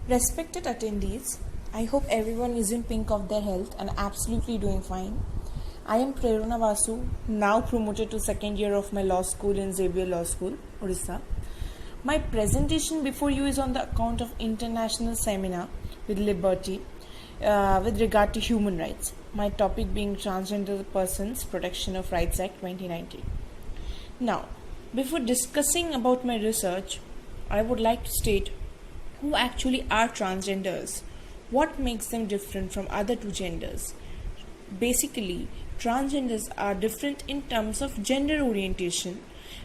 Respected attendees, I hope everyone is in pink of their health and absolutely doing fine. I am Prerana Vasu, now promoted to second year of my law school in Xavier Law School, Odisha. My presentation before you is on the account of international seminar with liberty with regard to human rights. My topic being Transgender Persons Protection of Rights Act 2019. Now, before discussing about my research, I would like to state who actually are transgenders, what makes them different from other two genders. Basically, transgenders are different in terms of gender orientation,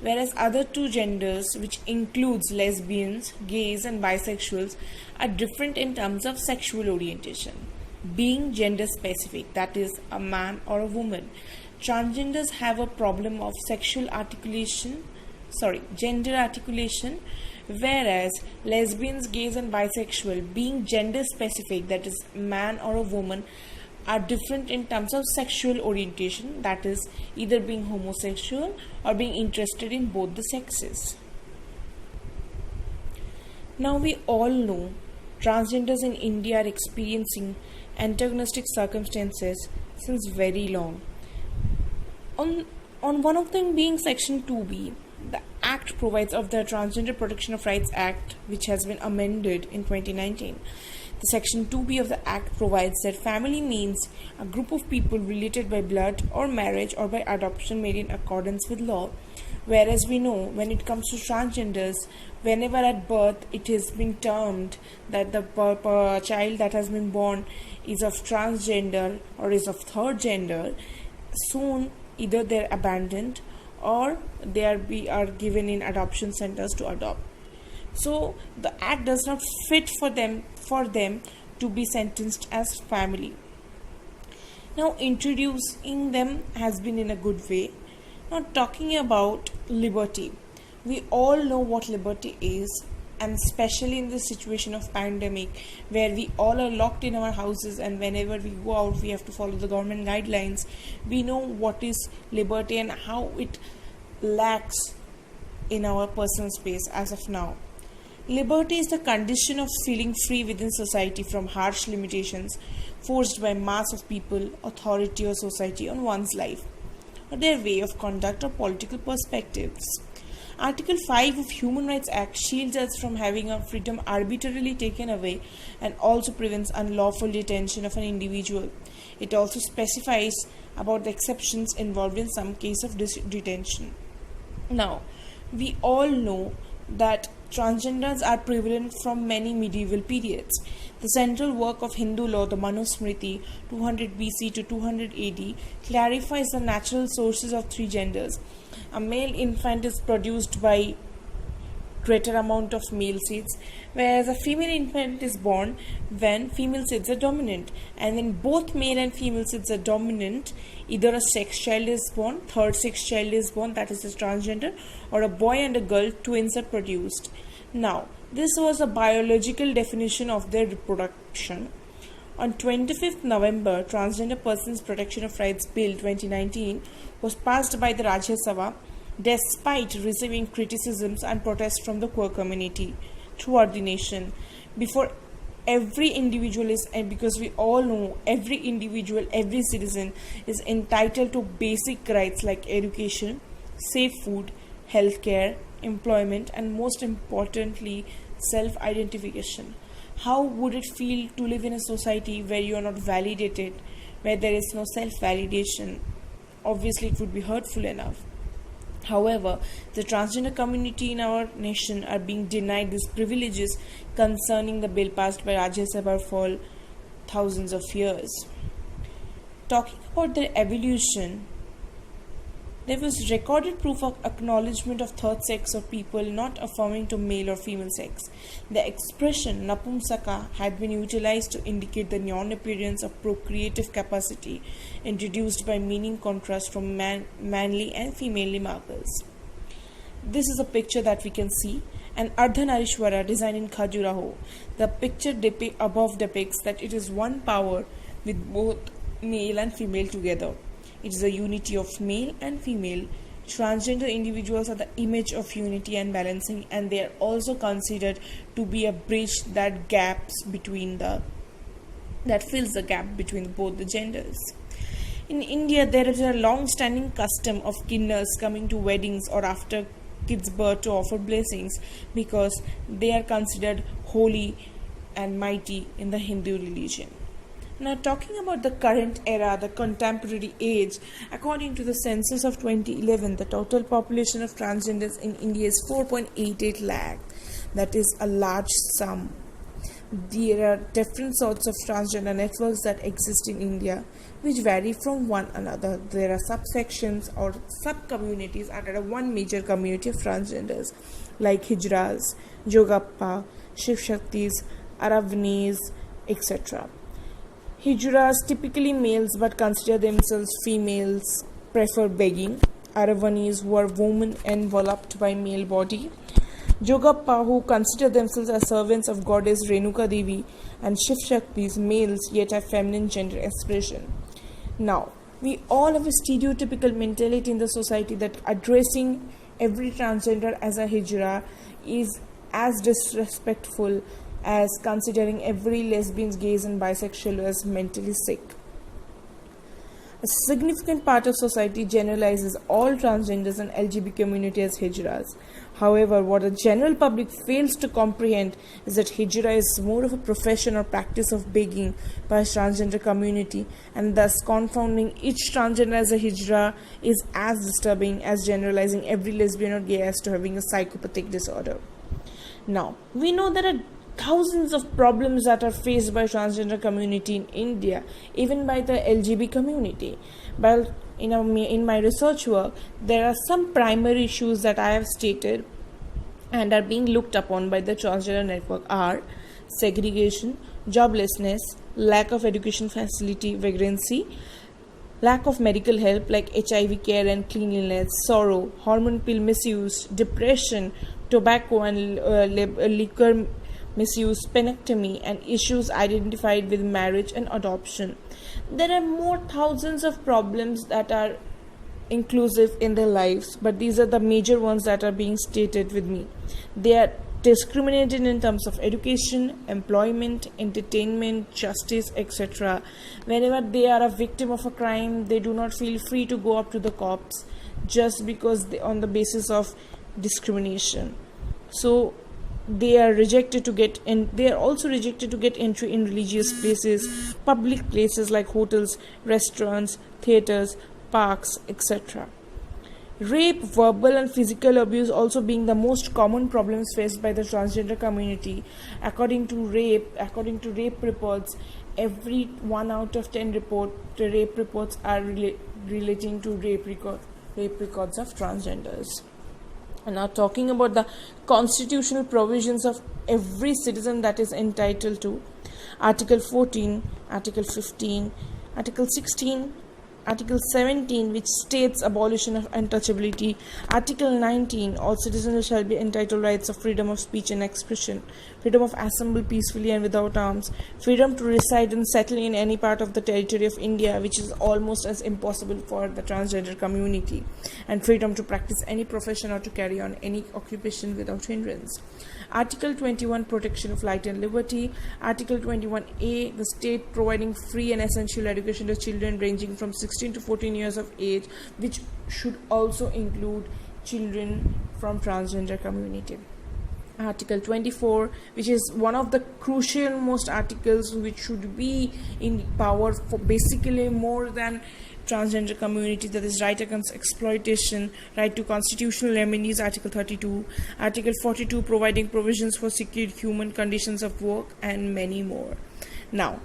whereas other two genders, which includes lesbians, gays and bisexuals, are different in terms of sexual orientation, being gender specific, that is a man or a woman. Transgenders have a problem of gender articulation, whereas lesbians, gays and bisexual, being gender specific, that is man or a woman, are different in terms of sexual orientation, that is either being homosexual or being interested in both the sexes. Now we all know transgenders in India are experiencing antagonistic circumstances since very long. On one of them being Section 2B, the Act provides of the Transgender Protection of Rights Act, which has been amended in 2019. The Section 2B of the Act provides that family means a group of people related by blood or marriage or by adoption made in accordance with law. Whereas we know when it comes to transgenders, whenever at birth it has been termed that the child that has been born is of transgender or is of third gender, soon either they're abandoned or they are given in adoption centers to adopt. So the act does not fit for them to be sentenced as family. Now introducing them has been in a good way. Now talking about liberty, we all know what liberty is, and especially in the situation of pandemic where we all are locked in our houses and whenever we go out we have to follow the government guidelines. We know what is liberty and how it lacks in our personal space as of now. Liberty is the condition of feeling free within society from harsh limitations forced by mass of people, authority or society on one's life or their way of conduct or political perspectives. Article 5 of Human Rights Act shields us from having our freedom arbitrarily taken away and also prevents unlawful detention of an individual. It also specifies about the exceptions involved in some case of detention. Now, we all know that transgenders are prevalent from many medieval periods. The central work of Hindu law, the Manusmriti, 200 BC to 200 AD, clarifies the natural sources of three genders. A male infant is produced by greater amount of male seeds, whereas a female infant is born when female seeds are dominant. And when both male and female seeds are dominant, either a sex child is born, third sex child is born, that is a transgender, or a boy and a girl, twins are produced. Now, this was a biological definition of their reproduction. On 25th November, Transgender Persons Protection of Rights Bill 2019 was passed by the Rajya Sabha despite receiving criticisms and protests from the queer community throughout the nation. Before every individual is, and because we all know every individual, every citizen is entitled to basic rights like education, safe food, healthcare, employment, and most importantly, self-identification. How would it feel to live in a society where you are not validated, where there is no self-validation? Obviously, it would be hurtful enough. However, the transgender community in our nation are being denied these privileges concerning the bill passed by Rajya Sabha for thousands of years. Talking about their evolution, there was recorded proof of acknowledgement of third sex of people not affirming to male or female sex. The expression Napumsaka had been utilized to indicate the non-appearance of procreative capacity introduced by meaning contrast from manly and female markers. This is a picture that we can see, an Ardhanarishwara designed in Khajuraho. The picture above depicts that it is one power with both male and female together. It is a unity of male and female Transgender individuals are the image of unity and balancing, and they are also considered to be a bridge that fills the gap between both the genders. In India, there is a long-standing custom of kinnars coming to weddings or after kids' birth to offer blessings because they are considered holy and mighty in the Hindu religion. Now, talking about the current era, the contemporary age, according to the census of 2011, the total population of transgenders in India is 4.88 lakh. That is a large sum. There are different sorts of transgender networks that exist in India, which vary from one another. There are subsections or sub-communities under one major community of transgenders, like Hijras, Jogappa, Shiv Shaktis, Aravanis, etc. Hijras, typically males but consider themselves females, prefer begging. Aravanis, who are women enveloped by male body. Jogappa, who consider themselves as servants of goddess Renuka Devi, and Shiv Shaktis, males yet have feminine gender expression. Now, we all have a stereotypical mentality in the society that addressing every transgender as a Hijra is as disrespectful as considering every lesbian, gays and bisexual as mentally sick. A significant part of society generalizes all transgenders and LGBT community as Hijras. However, what the general public fails to comprehend is that Hijra is more of a profession or practice of begging by transgender community, and thus confounding each transgender as a Hijra is as disturbing as generalizing every lesbian or gay as to having a psychopathic disorder. Now, we know there are thousands of problems that are faced by transgender community in India, even by the LGBT community. But in my research work, there are some primary issues that I have stated and are being looked upon by the transgender network are segregation, joblessness, lack of education facility, vagrancy, lack of medical help like HIV care and cleanliness, sorrow, hormone pill misuse, depression, tobacco and liquor misuse, penectomy, and issues identified with marriage and adoption. There are more thousands of problems that are inclusive in their lives, but these are the major ones that are being stated with me. They are discriminated in terms of education, employment, entertainment, justice, etc. Whenever they are a victim of a crime, they do not feel free to go up to the cops just because on the basis of discrimination. So they are rejected to get in. They are also rejected to get entry in religious places, public places like hotels, restaurants, theaters, parks, etc. Rape, verbal and physical abuse also being the most common problems faced by the transgender community. According to rape reports, every 1 out of 10 rape reports are relating to rape records of transgenders. And now talking about the constitutional provisions of every citizen that is entitled to Article 14, Article 15, Article 16, Article 17, which states abolition of untouchability. Article 19, all citizens shall be entitled rights of freedom of speech and expression, freedom of assemble peacefully and without arms, freedom to reside and settle in any part of the territory of India, which is almost as impossible for the transgender community, and freedom to practice any profession or to carry on any occupation without hindrance. Article 21, protection of life and liberty. Article 21A, the state providing free and essential education to children ranging from 16 to 14 years of age, which should also include children from transgender community. Article 24, which is one of the crucial most articles which should be in power for basically more than transgender community, that is right against exploitation, right to constitutional remedies, Article 32, Article 42 providing provisions for secure human conditions of work, and many more. Now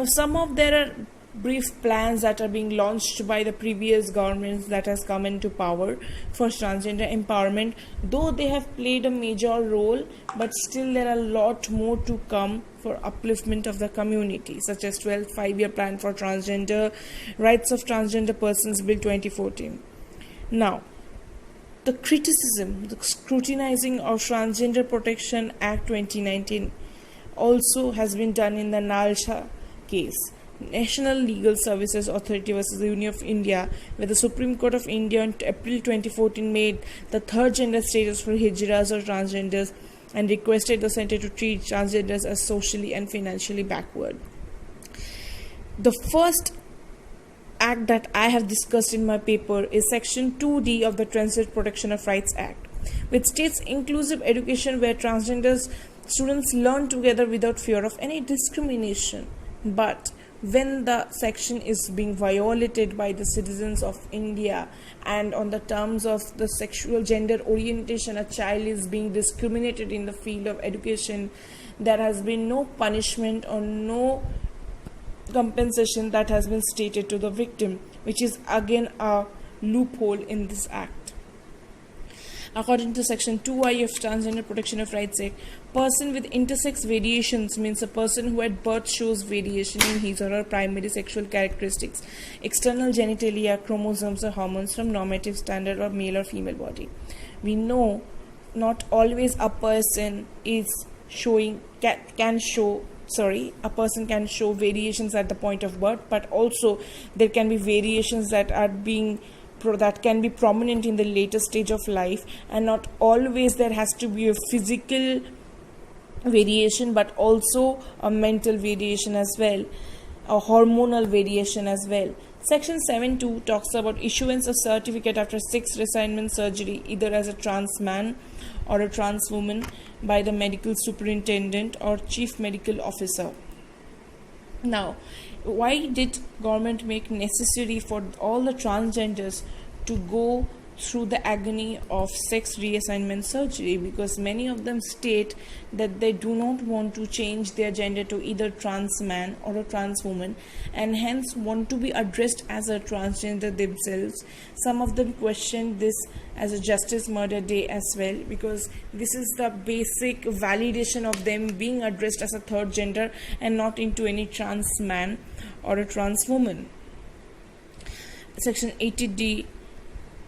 some of there are brief plans that are being launched by the previous governments that has come into power for transgender empowerment, though they have played a major role, but still there are a lot more to come for upliftment of the community, such as 12th 5-year plan for transgender rights of transgender persons bill 2014. Now the criticism, the scrutinizing of Transgender Protection Act 2019 also has been done in the Nalsha case. National Legal Services Authority versus the Union of India, where the Supreme Court of India in April 2014 made the third gender status for hijras or transgenders and requested the center to treat transgenders as socially and financially backward. The first act that I have discussed in my paper is Section 2D of the Transgender Protection of Rights Act, which states inclusive education where transgenders students learn together without fear of any discrimination. But when the section is being violated by the citizens of India, and on the terms of the sexual gender orientation, a child is being discriminated in the field of education, there has been no punishment or no compensation that has been stated to the victim, which is again a loophole in this act. According to Section 2I of Transgender Protection of Rights Act, person with intersex variations means a person who at birth shows variation in his or her primary sexual characteristics, external genitalia, chromosomes or hormones from normative standard or male or female body. We know not always a person is showing a person can show variations at the point of birth, but also there can be variations that can be prominent in the later stage of life, and not always there has to be a physical variation, but also a mental variation as well, a hormonal variation as well. Section 7.2 talks about issuance of certificate after sex reassignment surgery, either as a trans man or a trans woman, by the medical superintendent or chief medical officer. Now, why did government make necessary for all the transgenders to go through the agony of sex reassignment surgery? Because many of them state that they do not want to change their gender to either trans man or a trans woman, and hence want to be addressed as a transgender themselves. Some of them question this as a Justice Murder Day as well, because this is the basic validation of them being addressed as a third gender and not into any trans man or a trans woman. Section 80D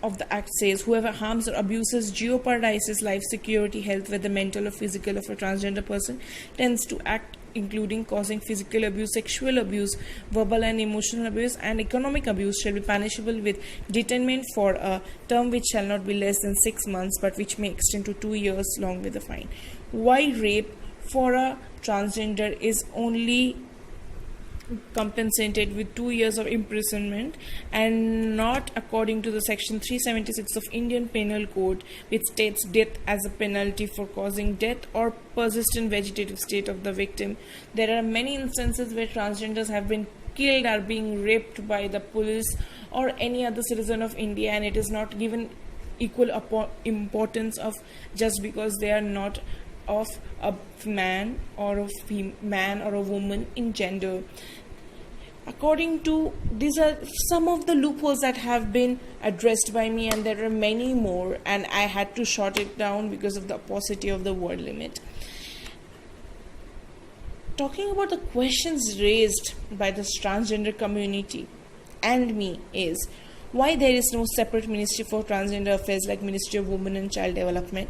of the Act says, whoever harms or abuses, jeopardizes life, security, health, whether mental or physical, of a transgender person, tends to act including causing physical abuse, sexual abuse, verbal and emotional abuse, and economic abuse, shall be punishable with detainment for a term which shall not be less than 6 months, but which may extend to 2 years, along with a fine. Why rape for a transgender is only compensated with 2 years of imprisonment, and not according to the Section 376 of Indian Penal Code, which states death as a penalty for causing death or persistent vegetative state of the victim. There are many instances where transgenders have been killed or being raped by the police or any other citizen of India, and it is not given equal importance of just because they are not of a man or a woman in gender. According to, these are some of the loopholes that have been addressed by me, and there are many more, and I had to short it down because of the paucity of the word limit. Talking about the questions raised by the transgender community and me is, why there is no separate ministry for transgender affairs like Ministry of Women and Child Development?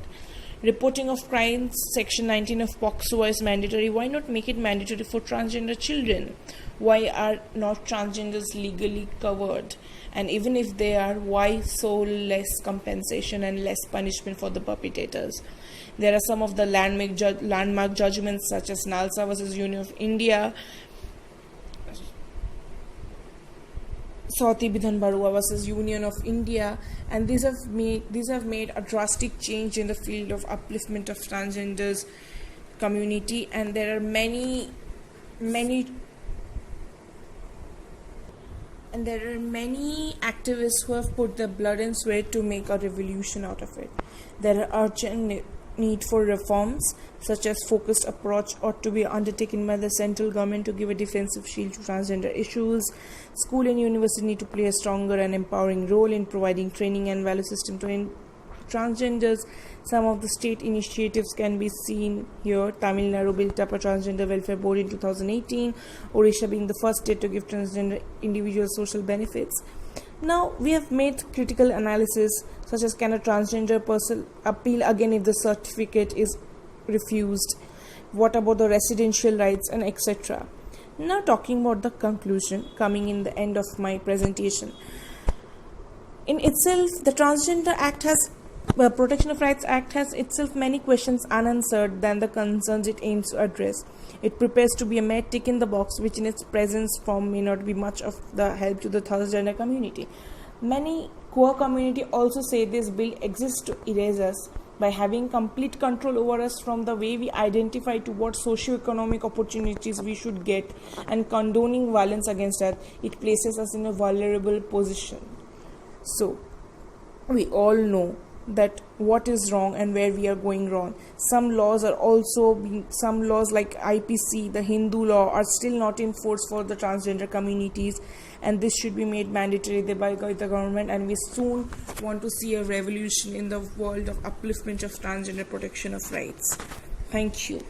Reporting of crimes, Section 19 of POCSO is mandatory. Why not make it mandatory for transgender children? Why are not transgenders legally covered? And even if they are, why so less compensation and less punishment for the perpetrators? There are some of the landmark judgments such as Nalsa versus Union of India, Sauti Bidhan Barua versus Union of India, and these have made a drastic change in the field of upliftment of transgenders community, and there are many activists who have put their blood and sweat to make a revolution out of it. There are urgent need for reforms, such as focused approach ought to be undertaken by the central government to give a defensive shield to transgender issues. School and university need to play a stronger and empowering role in providing training and value system to transgenders. Some of the state initiatives can be seen here. Tamil Nadu built up a transgender welfare board in 2018, Odisha being the first state to give transgender individuals social benefits. Now, we have made critical analysis such as, can a transgender person appeal again if the certificate is refused? What about the residential rights and etc.? Now, talking about the conclusion, coming in the end of my presentation. In itself, the Transgender Act has Protection of Rights Act has itself many questions unanswered than the concerns it aims to address. It prepares to be a mere tick in the box, which in its presence form may not be much of the help to the transgender community. Many queer community also say this bill exists to erase us by having complete control over us from the way we identify to what socio-economic opportunities we should get, and condoning violence against us. It places us in a vulnerable position. So, we all know that what is wrong and where we are going wrong. Some laws like IPC, the Hindu law, are still not in force for the transgender communities, and this should be made mandatory by the government, and we soon want to see a revolution in the world of upliftment of transgender protection of rights. Thank you.